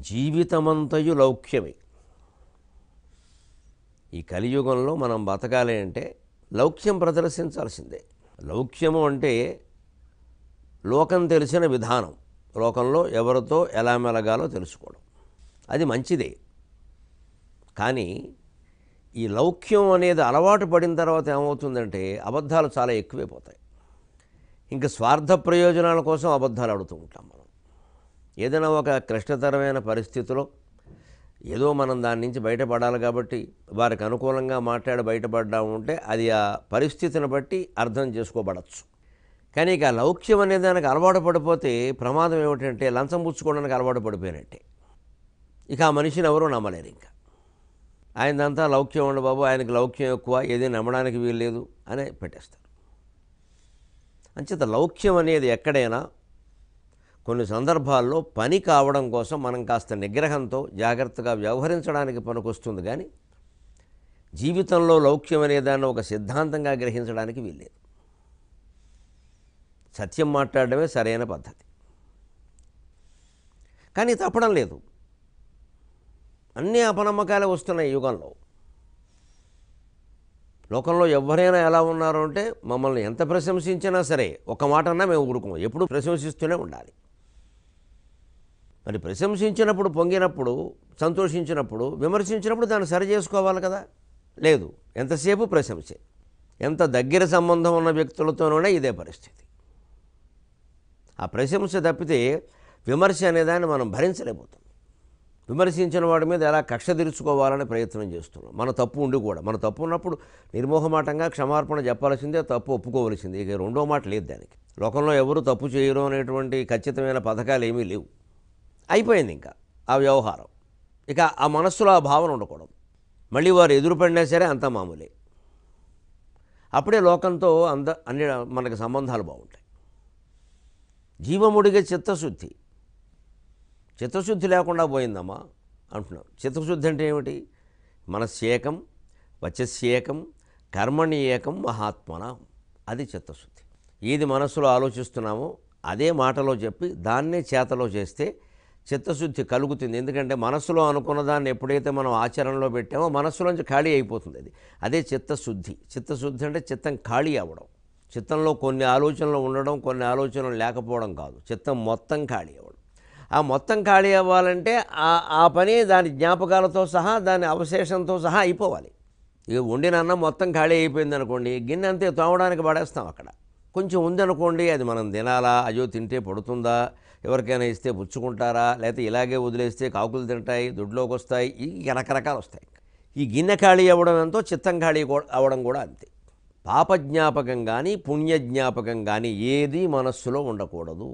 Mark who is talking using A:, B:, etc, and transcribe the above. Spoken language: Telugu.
A: జీవితమంతయు లౌక్యమే. ఈ కలియుగంలో మనం బతకాలి అంటే లౌక్యం ప్రదర్శించాల్సిందే. లౌక్యము అంటే లోకం తెలిసిన విధానం, లోకంలో ఎవరితో ఎలా మెలగాలో తెలుసుకోవడం, అది మంచిదే. కానీ ఈ లౌక్యం అనేది అలవాటు పడిన తర్వాత ఏమవుతుందంటే అబద్ధాలు చాలా ఎక్కువైపోతాయి. ఇంకా స్వార్థ ప్రయోజనాల కోసం అబద్ధాలు ఆడుతూ ఉంటాం మనం. ఏదైనా ఒక క్లిష్టతరమైన పరిస్థితిలో ఏదో మనం దాని నుంచి బయటపడాలి కాబట్టి వారికి అనుకూలంగా మాట్లాడి బయటపడ్డా ఉంటే అది ఆ పరిస్థితిని బట్టి అర్థం చేసుకోబడచ్చు. కానీ ఇక లౌక్యం అనే దానికి అలవాటు పడిపోతే ప్రమాదం ఏమిటంటే లంచం పుచ్చుకోవడానికి అలవాటు పడిపోయినట్టే. ఇక ఆ మనిషిని ఎవరూ నమ్మలేరు. ఇంకా ఆయనదంతా లౌక్యం ఉండు బాబు, ఆయనకి లౌక్యం ఎక్కువ, ఏది నమ్మడానికి వీలు లేదు అని పెట్టేస్తారు. అంచేత లౌక్యం అనేది ఎక్కడైనా కొన్ని సందర్భాల్లో పని కావడం కోసం మనం కాస్త నిగ్రహంతో జాగ్రత్తగా వ్యవహరించడానికి పనికొస్తుంది. కానీ జీవితంలో లౌక్యం అనే దాన్ని ఒక సిద్ధాంతంగా గ్రహించడానికి వీల్లేదు. సత్యం మాట్లాడడమే సరైన పద్ధతి. కానీ తప్పడం లేదు. అన్నీ అపనమ్మకాలే వస్తున్నాయి యుగంలో. లోకంలో ఎవరైనా ఎలా ఉన్నారు అంటే మమ్మల్ని ఎంత ప్రశంసించినా సరే ఒక మాట అన్నా మేము ఊరుకోం, ఎప్పుడు ప్రశంసిస్తూనే ఉండాలి. మరి ప్రశంసించినప్పుడు, పొంగినప్పుడు, సంతోషించినప్పుడు, విమర్శించినప్పుడు దాన్ని సరి చేసుకోవాలి కదా. లేదు, ఎంతసేపు ప్రశంసే. ఎంత దగ్గర సంబంధం ఉన్న వ్యక్తులతోనే ఇదే పరిస్థితి. ఆ ప్రశంస తప్పితే విమర్శ అనేదాన్ని మనం భరించలేకపోతున్నాం. విమర్శించిన వాడి మీద ఎలా కక్ష తీర్చుకోవాలని ప్రయత్నం చేస్తున్నాం. మన తప్పు ఉండి కూడా, మన తప్పు ఉన్నప్పుడు నిర్మోహమాటంగా క్షమార్పణ చెప్పాల్సిందే, తప్పు ఒప్పుకోవలసిందే. ఇక రెండో మాట లేదు దానికి. లోకంలో ఎవరు తప్పు చేయరు అనేటువంటి ఖచ్చితమైన పథకాలు ఏమీ లేవు. అయిపోయింది ఇంకా ఆ వ్యవహారం. ఇక ఆ మనస్సులో ఆ భావన ఉండకూడదు. మళ్ళీ వారు ఎదురుపడినా సరే అంతా మామూలే. అప్పుడే లోకంతో అన్ని మనకి సంబంధాలు బాగుంటాయి. జీవముడిగే చిత్తశుద్ధి. చిత్తశుద్ధి లేకుండా పోయిందమ్మా అంటున్నాం. చిత్తశుద్ధి అంటే ఏమిటి? మనస్యేకం, వచస్యేకం, కర్మణి ఏకం మహాత్మన. అది చిత్తశుద్ధి. ఏది మనస్సులో ఆలోచిస్తున్నామో అదే మాటలో చెప్పి దాన్నే చేతలో చేస్తే చిత్తశుద్ధి కలుగుతుంది. ఎందుకంటే మనస్సులో అనుకున్న దాన్ని ఎప్పుడైతే మనం ఆచరణలో పెట్టామో మనస్సులోంచి ఖాళీ అయిపోతుంది. అదే చిత్తశుద్ధి. చిత్తశుద్ధి అంటే చిత్తం ఖాళీ అవ్వడం. చిత్తంలో కొన్ని ఆలోచనలు ఉండడం, కొన్ని ఆలోచనలు లేకపోవడం కాదు. చిత్తం మొత్తం ఖాళీ అవ్వడం. ఆ మొత్తం ఖాళీ అవ్వాలంటే ఆ పని దాని జ్ఞాపకాలతో సహా, దాని అవశేషంతో సహా అయిపోవాలి. ఇక వండిన అన్నం మొత్తం ఖాళీ అయిపోయింది అనుకోండి, గిన్నె అంతే తోమడానికి పడేస్తాం. అక్కడ కొంచెం ఉందనుకోండి, అది మనం తినాలా, అయ్యో తింటే పడుతుందా, ఎవరికైనా ఇస్తే పుచ్చుకుంటారా, లేకపోతే ఇలాగే వదిలేస్తే కాకులు తింటాయి, దొడ్లోకి వస్తాయి, ఇక రకరకాలు వస్తాయి. ఈ గిన్నె ఖాళీ అవ్వడం ఎంతో చిత్తం ఖాళీ అవ్వడం కూడా అంతే. పాప జ్ఞాపకం కానీ పుణ్య జ్ఞాపకం కానీ ఏది మనస్సులో ఉండకూడదు.